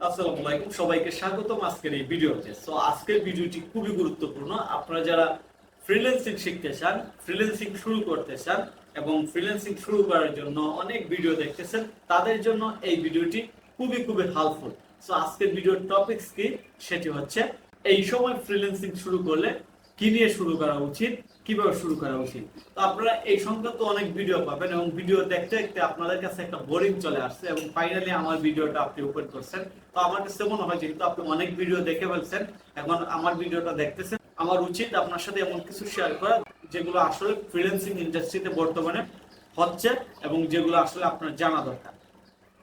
আসসালামু আলাইকুম, সবাইকে স্বাগতম আজকের এই ভিডিওতে। সো আজকের ভিডিওটি খুবই গুরুত্বপূর্ণ। আপনারা যারা ফ্রিল্যান্সিং শিখতে চান, ফ্রিল্যান্সিং শুরু করতে চান এবং ফ্রিল্যান্সিং শুরু করার জন্য অনেক ভিডিও দেখতেছেন, তাদের জন্য এই ভিডিওটি খুবই খুবই হেল্পফুল। সো আজকের ভিডিওর টপিকস কি, সেটি হচ্ছে এই সময় ফ্রিল্যান্সিং শুরু করলে কি নিয়ে শুরু করা উচিত, কিভাবে শুরু করা উচিত। তো আপনারা এই সংক্রান্ত অনেক ভিডিও পাবেন এবং ভিডিও দেখতে দেখতে আপনাদের কাছে একটা বোরিং চলে আসছে এবং ফাইনালি আমার ভিডিওটা আপনি ওপেন করছেন। তো আমার কাছে মনে হয় যেহেতু আপনি অনেক ভিডিও দেখে ফেলছেন, এখন আমার ভিডিওটা দেখতেছেন, আমার উচিত আপনার সাথে এমন কিছু শেয়ার করা যেগুলো আসলে ফ্রিল্যান্সিং ইন্ডাস্ট্রিতে বর্তমানে হচ্ছে এবং যেগুলো আসলে আপনার জানা দরকার।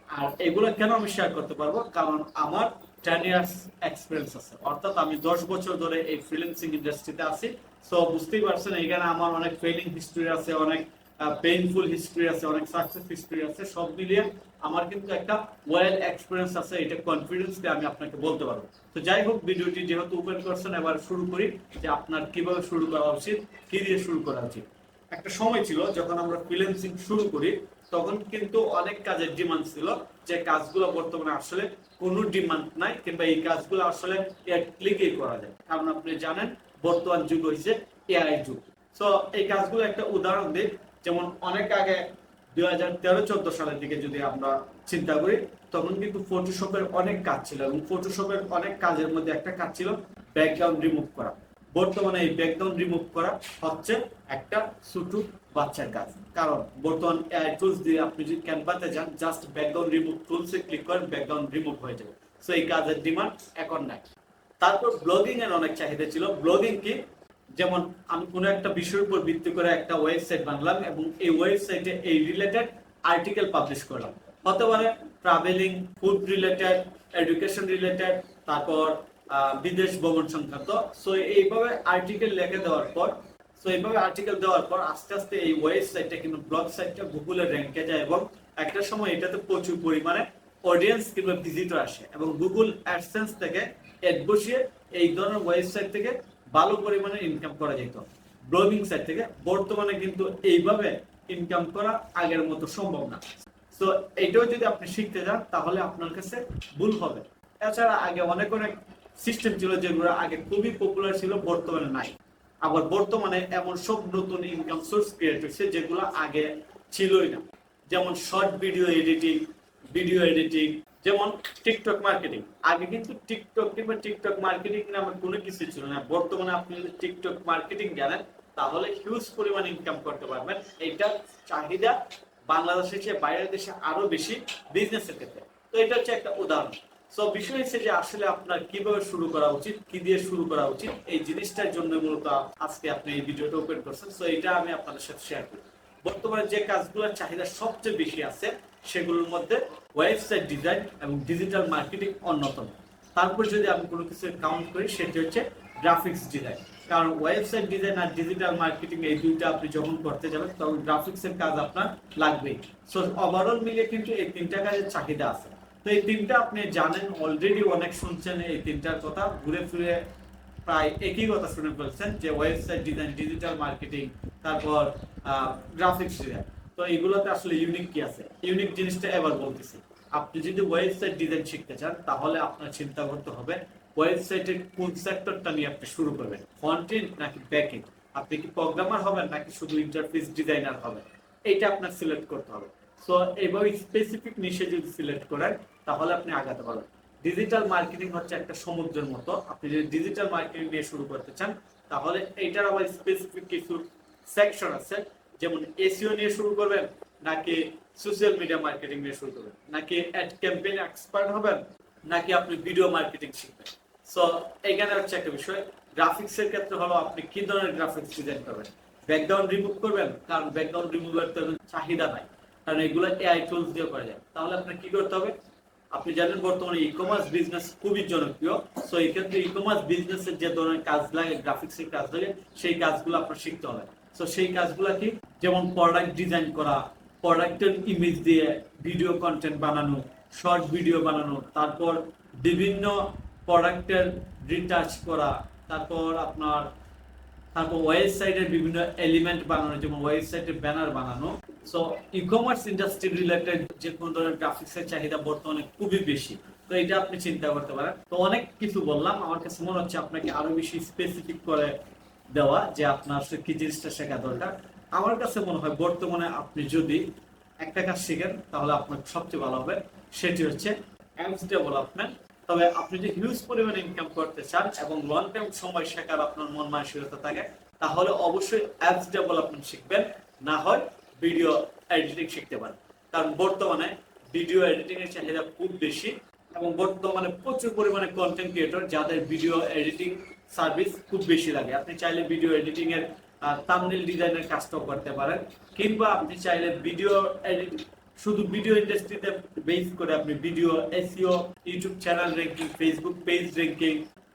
আর এগুলো কেন আমি শেয়ার করতে পারবো, কারণ আমার 10 ইয়ার্স এক্সপিরিয়েন্স আছে, অর্থাৎ আমি 10 বছর ধরে এই ফ্রিল্যান্সিং ইন্ডাস্ট্রিতে আছি। সো বুঝতেই পারছেন এখানে আমার অনেক ফেলিং হিস্ট্রি আছে, অনেক পেইনফুল হিস্ট্রি আছে, অনেক সাকসেস হিস্ট্রি আছে। সব মিলিয়ে আমার কিন্তু একটা ওয়েল এক্সপিরিয়েন্স আছে, এটা কনফিডেন্স দিয়ে আমি আপনাকে বলতে পারবো। তো যাই হোক, ভিডিওটি যেহেতু ওপেন করছেন, এবার শুরু করি যে আপনার কিভাবে শুরু করা উচিত, কি দিয়ে শুরু করা উচিত। একটা সময় ছিল যখন আমরা ফ্রিল্যান্সিং শুরু করি, তখন কিন্তু অনেক কাজের ডিমান্ড ছিল, যে কাজগুলো বর্তমানে আসলে কোনো ডিমান্ড নাই, কিংবা এই কাজগুলো আসলে এক ক্লিকেই করা যায়। কারণ আপনি জানেন বর্তমান যুগ হচ্ছে এআই যুগ। সো এই কাজগুলো একটা উদাহরণ দিই, যেমন অনেক আগে 2013-14 সালের দিকে যদি আমরা চিন্তা করি, তখন কিন্তু ফটোশপের অনেক কাজ ছিল এবং ফটোশপের অনেক কাজের মধ্যে একটা কাজ ছিল ব্যাকগ্রাউন্ড রিমুভ করা। বর্তমানে এই ব্যাকগ্রাউন্ড রিমুভ করা হচ্ছে একটা ছোট বাচ্চার কাজ, কারণ বর্তমান এআই টুলস দিয়ে আপনি যদি ক্যানভাতে যান, জাস্ট ব্যাকগ্রাউন্ড রিমুভ টুলসে ক্লিক করেন, ব্যাকগ্রাউন্ড রিমুভ হয়ে যাবে। সো এই কাজের ডিমান্ড এখন নাই। তারপর ব্লগিং এর অনেক চাহিদা ছিল। ব্লগিং কি, যেমন আমি কোনো একটা বিষয়ের উপর ভিত্তি করে একটা ওয়েবসাইট বানালাম এবং এই ওয়েবসাইটে এই রিলেটেড আর্টিকেল পাবলিশ করলাম। হতে পারে travelling, food related, education related, তারপর বিদেশ ভ্রমণ সংক্রান্ত। সো এইভাবে আর্টিকেল লিখে দেওয়ার পর, আস্তে আস্তে এই ওয়েবসাইটটা কিন্তু ব্লগ সাইটটা গুগলের র্যাঙ্কে যায় এবং একটা সময় এটাতে প্রচুর পরিমাণে অডিয়েন্স কিংবা ভিজিটর আসে এবং গুগল অ্যাডসেন্স থেকে অ্যাড বসিয়ে এই ধরনের ওয়েবসাইট থেকে ভালো পরিমাণে ইনকাম করা যেত ব্লগিং সাইট থেকে। বর্তমানে কিন্তু এইভাবে ইনকাম করা আগের মতো সম্ভব না। তো এইটাও যদি আপনি শিখতে যান, তাহলে আপনার কাছে ভুল হবে। এছাড়া আগে অনেক অনেক সিস্টেম ছিল যেগুলো আগে খুবই পপুলার ছিল, বর্তমানে নাই। আবার বর্তমানে এমন সব নতুন ইনকাম সোর্স ক্রিয়েট হয়েছে যেগুলো আগে ছিলই না, যেমন শর্ট ভিডিও এডিটিং, যেমন টিকটক মার্কেটিং। আগে কিন্তু টিকটক কিংবা টিকটক মার্কেটিং নামে কোনো কিছু ছিল না। বর্তমানে আপনি যদি টিকটক মার্কেটিং জানেন, তাহলে হিউজ পরিমাণ ইনকাম করতে পারবেন। এইটা চাহিদা বাংলাদেশের চেয়ে বাইরের দেশে আরো বেশি বিজনেসের ক্ষেত্রে। তো এটা হচ্ছে একটা উদাহরণ। সো বিষয় হচ্ছে যে আসলে আপনার কিভাবে শুরু করা উচিত, কি দিয়ে শুরু করা উচিত, এই জিনিসটার জন্য মূলত আজকে আপনি এই ভিডিওটা ওপেন করছেন। সো এটা আমি আপনাদের সাথে শেয়ার করি। বর্তমানে যে কাজগুলোর চাহিদা সবচেয়ে বেশি আছে, সেগুলোর মধ্যে ওয়েবসাইট ডিজাইন এবং ডিজিটাল মার্কেটিং অন্যতম। তারপর যদি আমি কোনো কিছু কাউন্ট করি, সেটি হচ্ছে গ্রাফিক্স ডিজাইন। কারণ ওয়েবসাইট ডিজাইন আর ডিজিটাল মার্কেটিং এই দুইটা আপনি যখন করতে যাবেন, তখন গ্রাফিক্সের কাজ আপনার লাগবেই। সো ওভারঅল মিলিয়ে কিন্তু এই তিনটা কাজের চাহিদা আছে। তো এই তিনটা আপনি জানেন, অলরেডি অনেক শুনছেন এই তিনটার কথা, ঘুরে ফিরে প্রায় একই কথা শুনে ফেলছেন, যে ওয়েবসাইট ডিজাইন, ডিজিটাল মার্কেটিং, তারপর গ্রাফিক্স ডিজাইন। তো এগুলোতে আসলে ইউনিক কি আছে, ইউনিক জিনিসটা এবার বলতেছি। আপনি যদি ওয়েবসাইট ডিজাইন শিখতে চান, তাহলে আপনার চিন্তা করতে হবে ওয়েবসাইটের কোন সেক্টরটা নিয়ে আপনি শুরু করবেন, ফ্রন্ট এন্ড নাকি ব্যাক এন্ড, আপনি কি প্রোগ্রামার হবেন নাকি শুধু ইন্টারফেস ডিজাইনার হবেন, এইটা আপনার সিলেক্ট করতে হবে। সো এইভাবে স্পেসিফিক নিশে যদি সিলেক্ট করেন, তাহলে আপনি আগাতে পারবেন। ডিজিটাল মার্কেটিং হচ্ছে একটা সমুদ্রের মতো। আপনি যদি ডিজিটাল মার্কেটিং নিয়ে শুরু করতে চান, তাহলে এইটার আবার স্পেসিফিক কিছু সেকশন আছে, যেমন এসইও নিয়ে শুরু করবেন, নাকি সোশ্যাল মিডিয়া মার্কেটিং নিয়ে শুরু করবেন, নাকি অ্যাড ক্যাম্পেইন এক্সপার্ট হবেন, নাকি আপনি ভিডিও মার্কেটিং শিখবেন। সো এখানে হচ্ছে একটা বিষয়। গ্রাফিক্সের ক্ষেত্রে হলো আপনি কি ধরনের গ্রাফিক্স ডিজাইন করবেন। ব্যাকগ্রাউন্ড রিমুভ করবেন, কারণ ব্যাকগ্রাউন্ড রিমুভের তো চাহিদা নাই, কারণ এগুলো এআই টুলস দিয়ে করা যায়। তাহলে আপনার কি করতে হবে, আপনি জানেন বর্তমানে ই-কমার্স বিজনেস খুবই জনপ্রিয়। সো এই ক্ষেত্রে ই-কমার্স বিজনেসের যে ধরনের কাজ লাগে, গ্রাফিক্সের কাজ লাগে, সেই কাজগুলো আপনার শিখতে হবে। সো সেই কাজগুলো কি, যেমন প্রোডাক্ট ডিজাইন করা, প্রোডাক্টের ইমেজ দিয়ে ভিডিও কন্টেন্ট বানানো, শর্ট ভিডিও বানানো, তারপর বিভিন্ন প্রোডাক্টের রিটাচ করা, তারপর ওয়েবসাইটের বিভিন্ন এলিমেন্ট বানানো, যেমন ওয়েবসাইটের ব্যানার বানানো। সো ই-কমার্স ইন্ডাস্ট্রি রিলেটেড যে কোনো ধরনের গ্রাফিক্সের চাহিদা বর্তমানে খুবই বেশি। তো তো এটা আপনি চিন্তা করতে পারেন। তো অনেক কিছু বললাম, আমার কাছে মনে হচ্ছে আপনাকে আরো বেশি স্পেসিফিক করে দেওয়া যে আপনার কি জিনিসটা শেখা দরকার। আমার কাছে মনে হয় বর্তমানে আপনি যদি একটা কাজ শিখেন তাহলে আপনার সবচেয়ে ভালো হবে, সেটি হচ্ছে অ্যাপস ডেভেলপমেন্ট। তবে আপনি যদি হিউজ পরিমাণে ইনকাম করতে চান এবং লং টার্ম সময় শেখার আপনার মন মানসিকতা থাকে, তাহলে অবশ্যই অ্যাপস ডেভেলপমেন্ট শিখবেন, না হয় ভিডিও এডিটিং শিখতে পারেন। কারণ বর্তমানে ভিডিও এডিটিং এর চাহিদা খুব বেশি এবং বর্তমানে প্রচুর পরিমাণে কন্টেন্ট ক্রিয়েটর যাদের ভিডিও এডিটিং সার্ভিস খুব বেশি লাগে। আপনি চাইলে ভিডিও এডিটিং এর থাম্বনেল ডিজাইনের কাজটাও করতে পারেন, কিংবা আপনি চাইলে ভিডিও এডিট শুধু ভিডিও ইন্ডাস্ট্রিতে বেস করে আপনি video SEO, YouTube channel ranking, Facebook page ranking,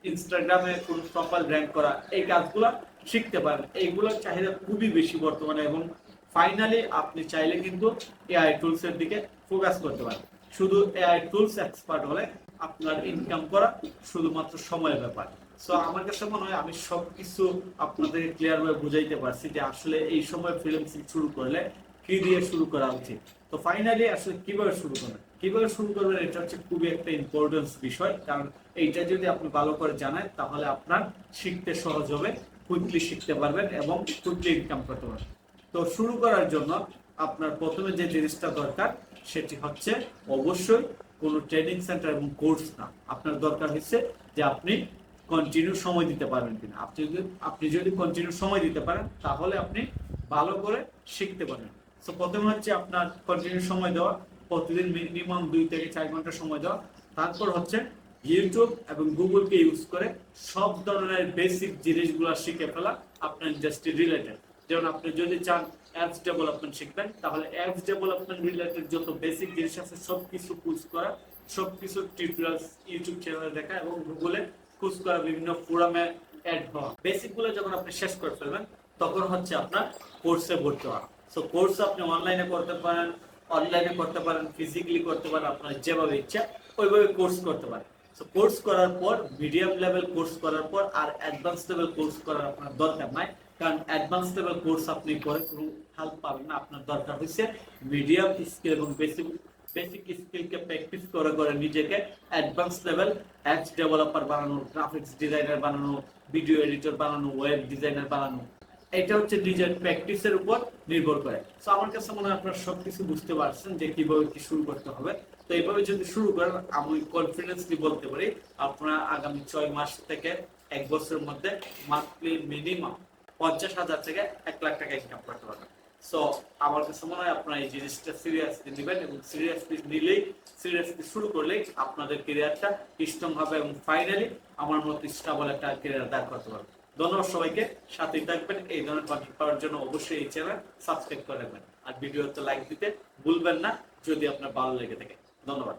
ইনস্টাগ্রামে কোন প্রোফাইল র্যাঙ্ক করা, এই কাজগুলো শিখতে পারেন। এইগুলোর চাহিদা খুবই বেশি বর্তমানে। এবং ফাইনালি আপনি চাইলে কিন্তু এআই টুলস এর দিকে ফোকাস করতে পারেন। শুধু এআই টুলস এক্সপার্ট হলে আপনার ইনকাম করা শুধুমাত্র সময়ের ব্যাপার। সো আমার কাছে মনে হয় আমি সবকিছু আপনাদেরকে ক্লিয়ার ভাবে বুঝাইতে পারছি যে আসলে এই সময় ফ্রিল্যান্সিং শুরু করলে কি দিয়ে শুরু করা উচিত। তো ফাইনালি আসলে কিভাবে শুরু করবেন, এটা হচ্ছে খুবই একটা ইম্পর্টেন্স বিষয়। কারণ এইটা যদি আপনি ভালো করে জানেন তাহলে আপনার শিখতে সহজ হবে, কুইকলি শিখতে পারবেন এবং কুইকলি ইনকাম করতে পারবেন। তো শুরু করার জন্য আপনার প্রথমে যে জিনিসটা দরকার সেটি হচ্ছে অবশ্যই কোনো ট্রেনিং সেন্টার এবং কোর্স না। আপনার দরকার হচ্ছে যে আপনি কন্টিনিউ সময় দিতে পারবেন কিনা। আপনি যদি কন্টিনিউ সময় দিতে পারেন তাহলে আপনি ভালো করে শিখতে পারবেন। তো প্রথমে হচ্ছে আপনার কন্টিনিউ সময় দেওয়া, প্রতিদিন মিনিমাম 2 থেকে 4 ঘন্টা সময় দেওয়া। তারপর হচ্ছে ইউটিউব এবং গুগলকে ইউজ করে সব ধরনের বেসিক জিনিসগুলো শিখে ফেলা আপনার ইন্ডাস্ট্রি রিলেটেড। যেমন আপনি যদি চান অ্যাপস ডেভেলপমেন্ট শিখবেন, তাহলে অ্যাপস ডেভেলপমেন্ট রিলেটেড যত বেসিক জিনিস আছে সবকিছু খুঁজ করা, সবকিছু টিউটোরিয়ালস ইউটিউব চ্যানেলে দেখা এবং গুগলে খুঁজ করা, বিভিন্ন ফোরামে অ্যাড হওয়া। বেসিক গুলো যখন আপনি শেষ করে ফেলবেন তখন হচ্ছে আপনার কোর্সে ভর্তি হওয়া। সো কোর্স আপনি অনলাইনে করতে পারেন, ফিজিক্যালি করতে পারেন, আপনার যেভাবে ইচ্ছা ওইভাবে কোর্স করতে পারেন। সো কোর্স করার পর মিডিয়াম লেভেল কোর্স করার পর আর অ্যাডভান্স লেভেল কোর্স করার আপনার দরকার নাই। কারণ অ্যাডভান্স লেভেল কোর্স আপনি করে কোনো হেল্প পাবেন না। আপনার দরকার হচ্ছে মিডিয়াম স্কিল এবং বেসিক স্কিলকে প্র্যাকটিস করে নিজেকে অ্যাডভান্স লেভেল অ্যাপস ডেভেলপার বানানো, গ্রাফিক্স ডিজাইনার বানানো, ভিডিও এডিটর বানানো, ওয়েব ডিজাইনার বানানো। এটা হচ্ছে নিজের প্র্যাকটিসের উপর নির্ভর করে। তো আমার কাছে মনে হয় আপনারা সবকিছু বুঝতে পারছেন যে কিভাবে কি শুরু করতে হবে। তো এইভাবে যদি শুরু করেন আমি কনফিডেন্সলি বলতে পারি আপনারা আগামী 6 মাস থেকে 1 বছরের মধ্যে মান্থলি মিনিমাম 50,000 থেকে 1 লাখ টাকা ইনকাম করতে পারবেন। সো আমার কাছে মনে হয় আপনারা এই জিনিসটা সিরিয়াসলি নেবেন এবং সিরিয়াসলি শুরু করলেই আপনাদের ক্যারিয়ারটা স্ট্রং হবে এবং ফাইনালি আমার মতো স্টেবল একটা ক্যারিয়ার দাঁড় করতে পারবেন। ধন্যবাদ সবাইকে, সাথেই থাকবেন। এই ধরনের কন্টেন্ট পাওয়ার জন্য অবশ্যই এই চ্যানেল সাবস্ক্রাইব করে রাখবেন আর ভিডিওতে লাইক দিতে ভুলবেন না যদি আপনার ভালো লেগে থাকে। ধন্যবাদ।